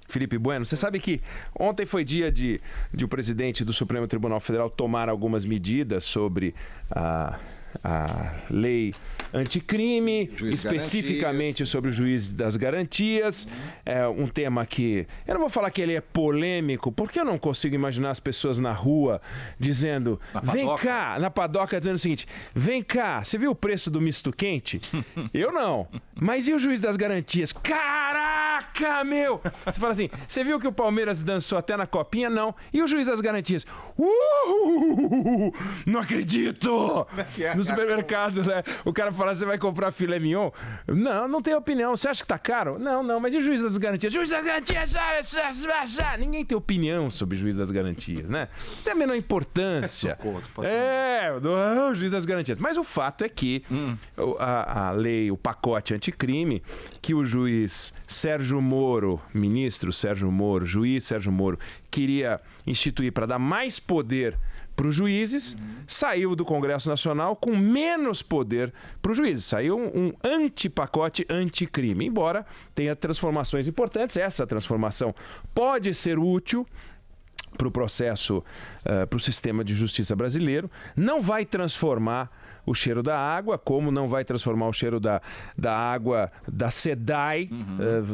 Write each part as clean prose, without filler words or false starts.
Felipe Bueno, você sabe que ontem foi dia de o presidente do Supremo Tribunal Federal tomar algumas medidas sobre a lei anticrime, especificamente sobre o juiz das garantias. É um tema que eu não vou falar que ele é polêmico, porque eu não consigo imaginar as pessoas na rua dizendo, vem cá, na padoca, dizendo o seguinte, vem cá, você viu o preço do misto quente? Eu não, mas e o juiz das garantias? Caraca, meu! Você fala assim, você viu que o Palmeiras dançou até na copinha? Não. E o juiz das garantias? Não acredito! No supermercado, né? O cara fala, você vai comprar filé mignon? Não, não tem opinião. Você acha que tá caro? Não, mas e o juiz das garantias? Juiz das garantias! Ninguém tem opinião sobre o juiz das garantias, né? Isso tem a menor importância. O juiz das garantias. Mas o fato é que a lei, o pacote anticrime, que o juiz Sérgio Moro, ministro Sérgio Moro, juiz Sérgio Moro, queria instituir para dar mais poder para os juízes, saiu do Congresso Nacional com menos poder para os juízes. Saiu um antipacote anticrime, embora tenha transformações importantes. Essa transformação pode ser útil para o processo, para o sistema de justiça brasileiro. Não vai transformar o cheiro da água, como não vai transformar o cheiro da água da SEDAI,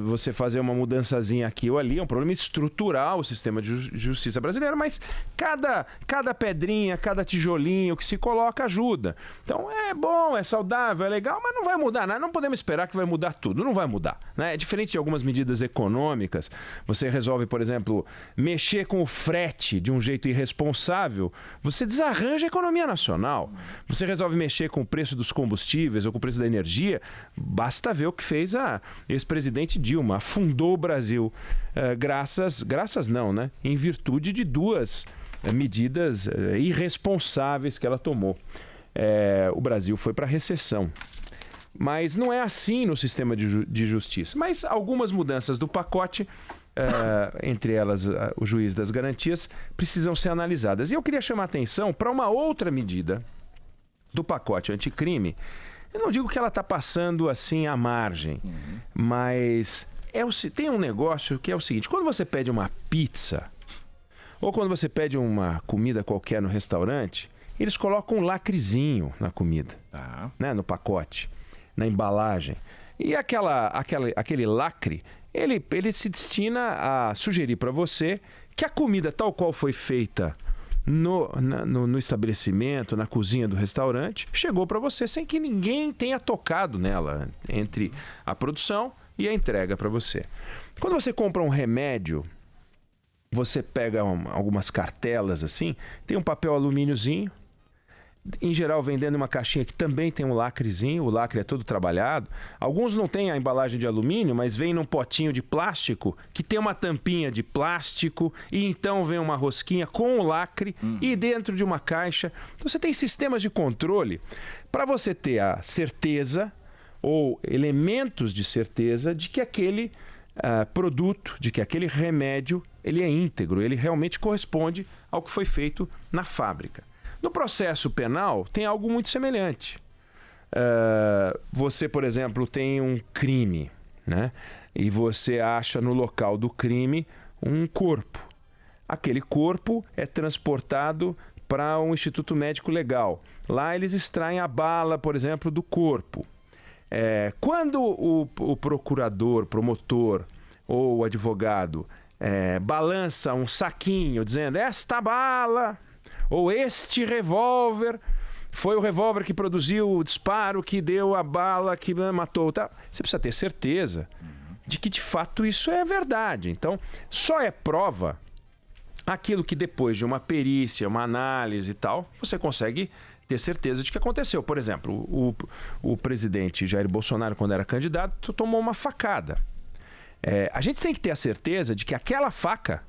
você fazer uma mudançazinha aqui ou ali, é um problema estrutural o sistema de justiça brasileiro, mas cada pedrinha, cada tijolinho que se coloca ajuda. Então é bom, é saudável, é legal, mas não vai mudar nada, não podemos esperar que vai mudar tudo, não vai mudar, né? É diferente de algumas medidas econômicas, você resolve, por exemplo, mexer com o frete de um jeito irresponsável, você desarranja a economia nacional, você resolve mexer com o preço dos combustíveis ou com o preço da energia, basta ver o que fez a ex-presidente Dilma, afundou o Brasil, graças não, né? Em virtude de duas medidas irresponsáveis que ela tomou. O Brasil foi para a recessão. Mas não é assim no sistema de justiça. Mas algumas mudanças do pacote, entre elas o juiz das garantias, precisam ser analisadas. E eu queria chamar a atenção para uma outra medida do pacote anticrime. Eu não digo que ela está passando assim à margem, mas tem um negócio que é o seguinte, quando você pede uma pizza, ou quando você pede uma comida qualquer no restaurante, eles colocam um lacrezinho na comida, né, no pacote, na embalagem. E aquele lacre, ele se destina a sugerir para você que a comida tal qual foi feita no estabelecimento, na cozinha do restaurante, chegou para você sem que ninguém tenha tocado nela, entre a produção e a entrega para você. Quando você compra um remédio, você pega algumas cartelas assim, tem um papel alumíniozinho, em geral vendendo uma caixinha que também tem um lacrezinho, o lacre é todo trabalhado. Alguns não têm a embalagem de alumínio, mas vem num potinho de plástico que tem uma tampinha de plástico e então vem uma rosquinha com o lacre e dentro de uma caixa. Então você tem sistemas de controle para você ter a certeza ou elementos de certeza de que aquele produto, de que aquele remédio ele é íntegro, ele realmente corresponde ao que foi feito na fábrica. No processo penal, tem algo muito semelhante. Você, por exemplo, tem um crime, né? E você acha no local do crime um corpo. Aquele corpo é transportado para um instituto médico legal. Lá eles extraem a bala, por exemplo, do corpo. Quando o procurador, promotor ou o advogado balança um saquinho dizendo esta bala ou este revólver foi o revólver que produziu o disparo que deu a bala que matou, tá? Você precisa ter certeza de que de fato isso é verdade. Então só é prova aquilo que depois de uma perícia, uma análise e tal, você consegue ter certeza de que aconteceu. Por exemplo, o presidente Jair Bolsonaro, quando era candidato, tomou uma facada. A gente tem que ter a certeza de que aquela faca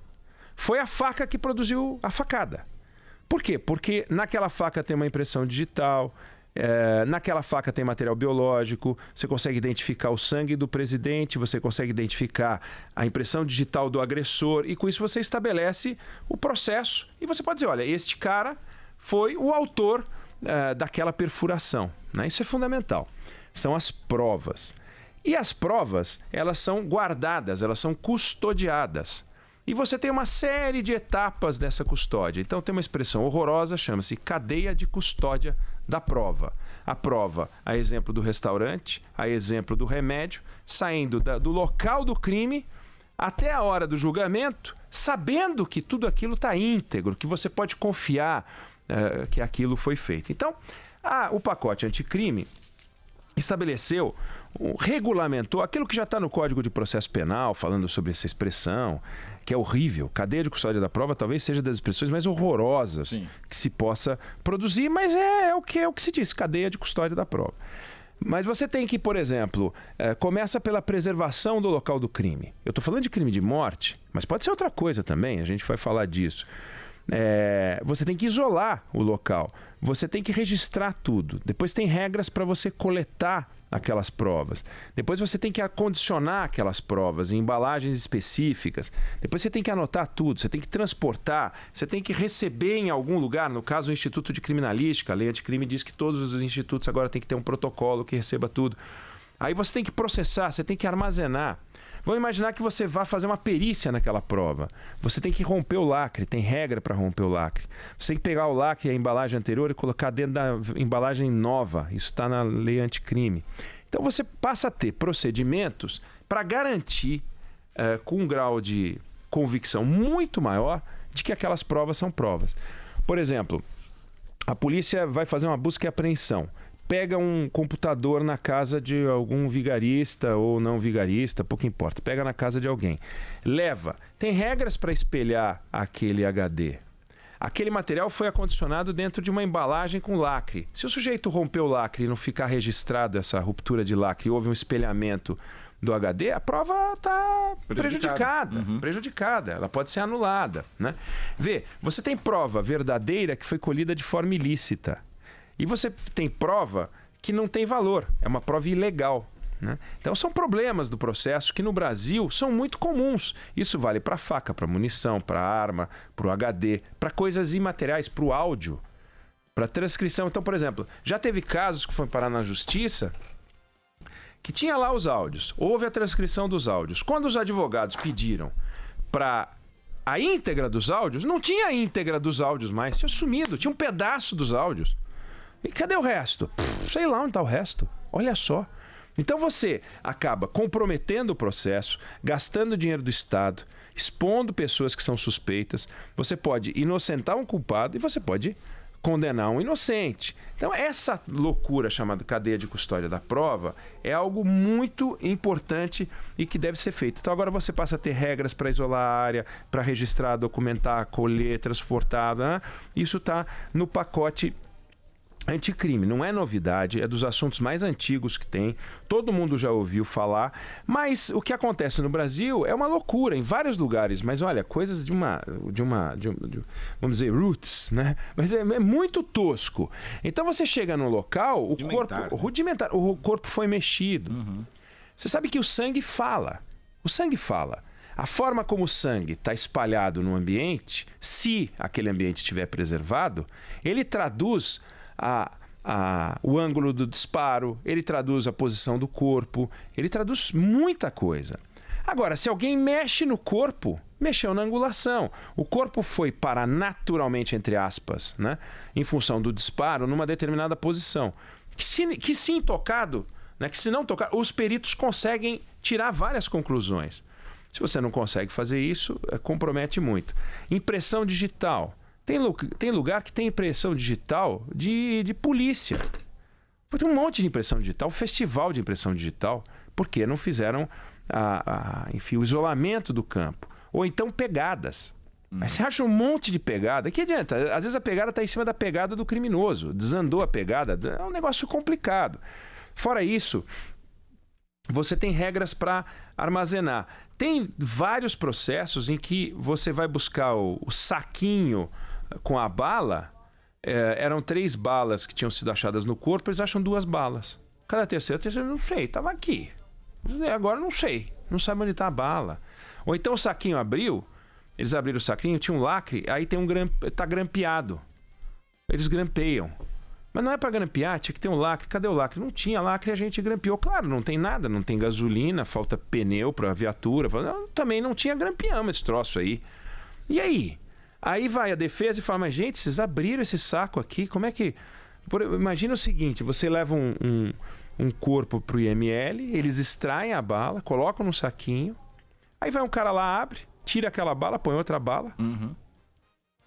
foi a faca que produziu a facada. Por quê? Porque naquela faca tem uma impressão digital, naquela faca tem material biológico, você consegue identificar o sangue do presidente, você consegue identificar a impressão digital do agressor e com isso você estabelece o processo e você pode dizer, olha, este cara foi o autor daquela perfuração, né? Isso é fundamental. São as provas. E as provas, elas são guardadas, elas são custodiadas. E você tem uma série de etapas dessa custódia. Então tem uma expressão horrorosa, chama-se cadeia de custódia da prova. A prova, a exemplo do restaurante, a exemplo do remédio, saindo do local do crime até a hora do julgamento, sabendo que tudo aquilo está íntegro, que você pode confiar que aquilo foi feito. Então, o pacote anticrime estabeleceu, regulamentou aquilo que já está no Código de Processo Penal, falando sobre essa expressão, que é horrível. Cadeia de custódia da prova talvez seja das expressões mais horrorosas que se possa produzir, mas é o que se diz, cadeia de custódia da prova. Mas você tem que, por exemplo, começa pela preservação do local do crime. Eu estou falando de crime de morte, mas pode ser outra coisa também, a gente vai falar disso. Você tem que isolar o local, você tem que registrar tudo. Depois tem regras para você coletar aquelas provas. Depois você tem que acondicionar aquelas provas em embalagens específicas. Depois você tem que anotar tudo, você tem que transportar, você tem que receber em algum lugar. No caso, o Instituto de Criminalística, a lei anticrime diz que todos os institutos agora tem que ter um protocolo que receba tudo. Aí você tem que processar, você tem que armazenar. Vamos imaginar que você vá fazer uma perícia naquela prova. Você tem que romper o lacre, tem regra para romper o lacre. Você tem que pegar o lacre e a embalagem anterior e colocar dentro da embalagem nova. Isso está na lei anticrime. Então você passa a ter procedimentos para garantir, com um grau de convicção muito maior, de que aquelas provas são provas. Por exemplo, a polícia vai fazer uma busca e apreensão. Pega um computador na casa de algum vigarista ou não vigarista, pouco importa. Pega na casa de alguém. Leva. Tem regras para espelhar aquele HD. Aquele material foi acondicionado dentro de uma embalagem com lacre. Se o sujeito romper o lacre e não ficar registrado essa ruptura de lacre e houve um espelhamento do HD, a prova está prejudicada. Ela pode ser anulada, né? Vê, você tem prova verdadeira que foi colhida de forma ilícita. E você tem prova que não tem valor, é uma prova ilegal, né? Então são problemas do processo que no Brasil são muito comuns. Isso vale para faca, para munição, para arma, para o HD, para coisas imateriais, para o áudio, para transcrição. Então, por exemplo, já teve casos que foram parar na justiça que tinha lá os áudios, houve a transcrição dos áudios. Quando os advogados pediram para a íntegra dos áudios, não tinha a íntegra dos áudios mais, tinha sumido, tinha um pedaço dos áudios. E cadê o resto? Sei lá onde está o resto. Olha só. Então você acaba comprometendo o processo, gastando dinheiro do Estado, expondo pessoas que são suspeitas. Você pode inocentar um culpado e você pode condenar um inocente. Então essa loucura chamada cadeia de custódia da prova é algo muito importante e que deve ser feito. Então agora você passa a ter regras para isolar a área, para registrar, documentar, colher, transportar, né? Isso está no pacote anticrime, não é novidade, é dos assuntos mais antigos que tem, todo mundo já ouviu falar, mas o que acontece no Brasil é uma loucura em vários lugares, mas olha, coisas de vamos dizer, roots, né? Mas é muito tosco. Então você chega no local, o corpo rudimentar, o corpo foi mexido. Você sabe que o sangue fala. O sangue fala. A forma como o sangue está espalhado no ambiente, se aquele ambiente estiver preservado, ele traduz o ângulo do disparo, ele traduz a posição do corpo, ele traduz muita coisa. Agora, se alguém mexe no corpo, mexeu na angulação. O corpo foi parar naturalmente, entre aspas, né, em função do disparo, numa determinada posição. Que se intocado, né, que se não tocar, os peritos conseguem tirar várias conclusões. Se você não consegue fazer isso, compromete muito. Impressão digital. Tem lugar que tem impressão digital de polícia. Tem um monte de impressão digital, festival de impressão digital, porque não fizeram enfim, o isolamento do campo. Ou então pegadas. Mas você acha um monte de pegada. Que adianta? Às vezes a pegada está em cima da pegada do criminoso. Desandou a pegada. É um negócio complicado. Fora isso, você tem regras para armazenar. Tem vários processos em que você vai buscar o saquinho com a bala. Eram 3 balas que tinham sido achadas no corpo, eles acham 2 balas. Cadê a terceira? A terceira, não sei, estava aqui. Agora não sei, não sabe onde está a bala. Ou então o saquinho abriu, eles abriram o saquinho, tinha um lacre, aí tem tá grampeado. Eles grampeiam. Mas não é para grampear, tinha que ter um lacre. Cadê o lacre? Não tinha lacre e a gente grampeou. Claro, não tem nada, não tem gasolina, falta pneu para a viatura. Também não tinha, grampeamos esse troço aí. E aí? Aí vai a defesa e fala, mas gente, vocês abriram esse saco aqui, como é que... Imagina o seguinte, você leva um corpo pro IML, eles extraem a bala, colocam no saquinho, aí vai um cara lá, abre, tira aquela bala, põe outra bala,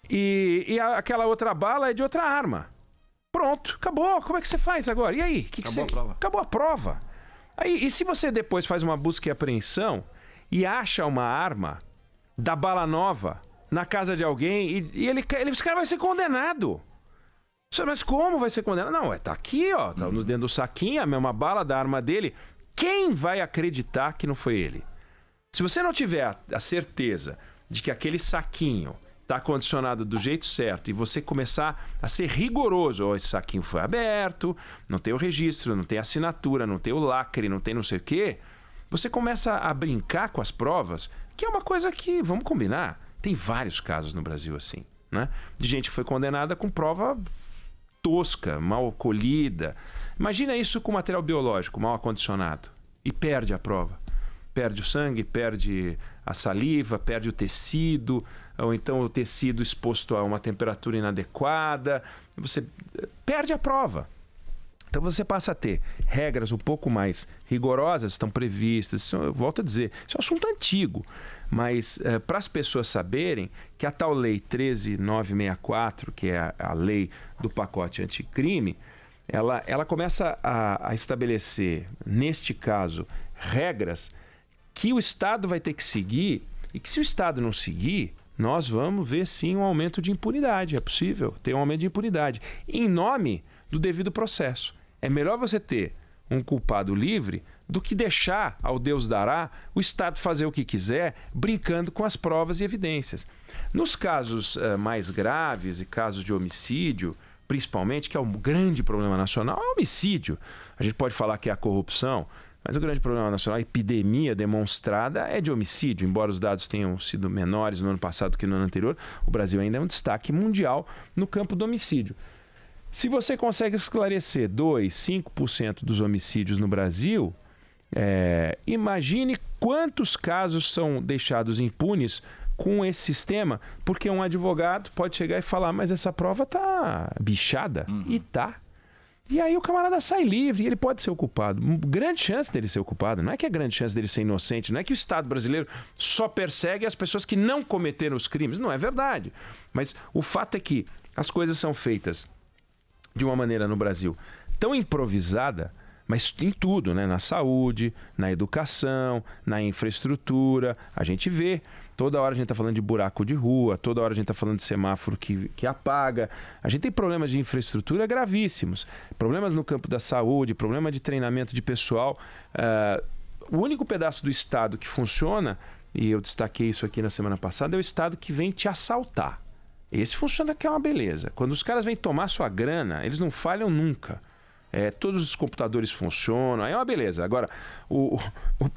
e aquela outra bala é de outra arma. Pronto, acabou. Como é que você faz agora? E aí? A prova. Acabou a prova. Aí, e se você depois faz uma busca e apreensão e acha uma arma da bala nova na casa de alguém e esse cara vai ser condenado. Mas como vai ser condenado? Não, tá aqui, ó, tá dentro do saquinho, a mesma bala da arma dele. Quem vai acreditar que não foi ele? Se você não tiver a certeza de que aquele saquinho está condicionado do jeito certo e você começar a ser rigoroso, esse saquinho foi aberto, não tem o registro, não tem a assinatura, não tem o lacre, não tem não sei o quê, você começa a brincar com as provas, que é uma coisa que, vamos combinar, tem vários casos no Brasil assim, né? De gente que foi condenada com prova tosca, mal colhida. Imagina isso com material biológico, mal acondicionado, e perde a prova. Perde o sangue, perde a saliva, perde o tecido, ou então o tecido exposto a uma temperatura inadequada, você perde a prova. Então você passa a ter regras um pouco mais rigorosas, estão previstas, isso, eu volto a dizer, isso é um assunto antigo, mas para as pessoas saberem que a tal lei 13.964, que é a lei do pacote anticrime, ela começa a estabelecer, neste caso, regras que o Estado vai ter que seguir, e que se o Estado não seguir, nós vamos ver sim um aumento de impunidade. É possível ter um aumento de impunidade em nome do devido processo. É melhor você ter um culpado livre do que deixar ao Deus dará o Estado fazer o que quiser, brincando com as provas e evidências. Nos casos mais graves e casos de homicídio, principalmente, que é um grande problema nacional, é o homicídio. A gente pode falar que é a corrupção, mas o grande problema nacional, a epidemia demonstrada, é de homicídio. Embora os dados tenham sido menores no ano passado que no ano anterior, o Brasil ainda é um destaque mundial no campo do homicídio. Se você consegue esclarecer 2%, 5% dos homicídios no Brasil, imagine quantos casos são deixados impunes com esse sistema, porque um advogado pode chegar e falar, mas essa prova tá bichada, e tá. E aí o camarada sai livre e ele pode ser o culpado. Grande chance dele ser o culpado. Não é que é grande chance dele ser inocente. Não é que o Estado brasileiro só persegue as pessoas que não cometeram os crimes. Não é verdade. Mas o fato é que as coisas são feitas de uma maneira no Brasil tão improvisada, mas em tudo, né? Na saúde, na educação, na infraestrutura. A gente vê. Toda hora a gente está falando de buraco de rua, toda hora a gente está falando de semáforo que apaga. A gente tem problemas de infraestrutura gravíssimos. Problemas no campo da saúde, problema de treinamento de pessoal. O único pedaço do Estado que funciona, e eu destaquei isso aqui na semana passada, é o Estado que vem te assaltar. Esse funciona que é uma beleza. Quando os caras vêm tomar sua grana, eles não falham nunca. Todos os computadores funcionam, aí é uma beleza. Agora,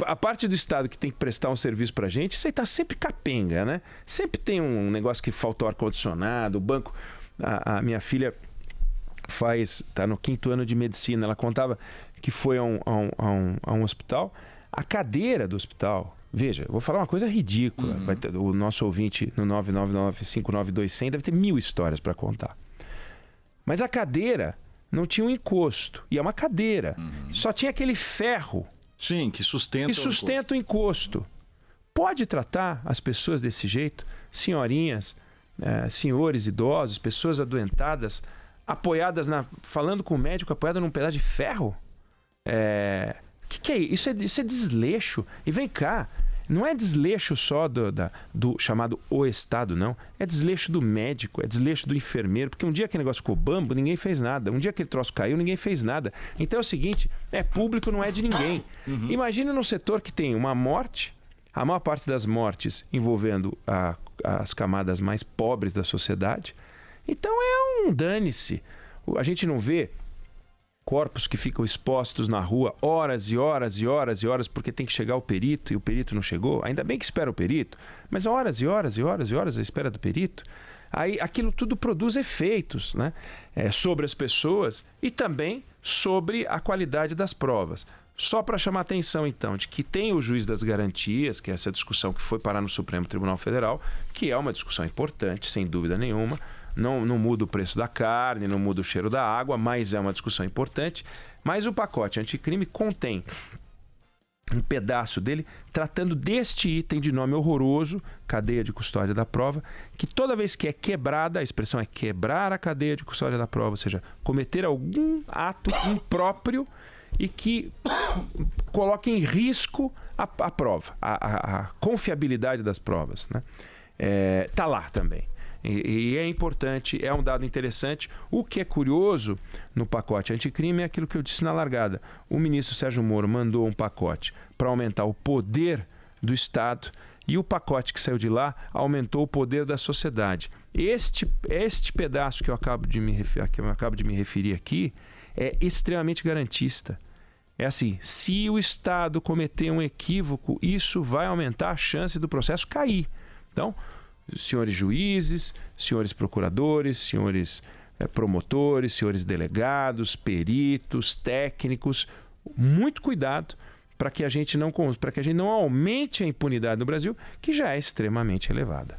a parte do Estado que tem que prestar um serviço pra gente, isso aí tá sempre capenga, né? Sempre tem um negócio que falta o ar-condicionado, o banco... A minha filha tá no 5º ano de medicina, ela contava que foi a um hospital, a cadeira do hospital... Veja, eu vou falar uma coisa ridícula. Vai ter, o nosso ouvinte no 999-592-100 deve ter 1000 histórias para contar. Mas a cadeira não tinha um encosto. E é uma cadeira. Só tinha aquele ferro. Sim, que sustenta o encosto. Pode tratar as pessoas desse jeito? Senhorinhas, senhores idosos, pessoas adoentadas, apoiadas falando com o médico, apoiadas num pedaço de ferro? Que é isso? Isso é desleixo. E vem cá, não é desleixo só do chamado o Estado, não. É desleixo do médico, é desleixo do enfermeiro, porque um dia aquele negócio ficou bambo, ninguém fez nada. Um dia aquele troço caiu, ninguém fez nada. Então é o seguinte, é público, não é de ninguém. Imagina num setor que tem uma morte, a maior parte das mortes envolvendo as camadas mais pobres da sociedade. Então é um dane-se. A gente não vê corpos que ficam expostos na rua horas e horas e horas e horas porque tem que chegar o perito e o perito não chegou. Ainda bem que espera o perito, mas horas e horas e horas e horas à espera do perito. aí aquilo tudo produz efeitos, né? Sobre as pessoas e também sobre a qualidade das provas. Só para chamar a atenção, então, de que tem o juiz das garantias, que é essa discussão que foi parar no Supremo Tribunal Federal, que é uma discussão importante, sem dúvida nenhuma. Não muda o preço da carne, não muda o cheiro da água, mas é uma discussão importante. Mas o pacote anticrime contém um pedaço dele tratando deste item de nome horroroso, cadeia de custódia da prova, que toda vez que é quebrada, a expressão é quebrar a cadeia de custódia da prova, ou seja, cometer algum ato impróprio e que coloque em risco a prova, a confiabilidade das provas, né? Tá lá também. E é importante, é um dado interessante. O que é curioso no pacote anticrime é aquilo que eu disse na largada. O ministro Sérgio Moro mandou um pacote para aumentar o poder do Estado e o pacote que saiu de lá aumentou o poder da sociedade. Este pedaço que eu acabo de me referir aqui é extremamente garantista. É assim, se o Estado cometer um equívoco, isso vai aumentar a chance do processo cair. Então, senhores juízes, senhores procuradores, senhores promotores, senhores delegados, peritos, técnicos, muito cuidado para que a gente não aumente a impunidade no Brasil, que já é extremamente elevada.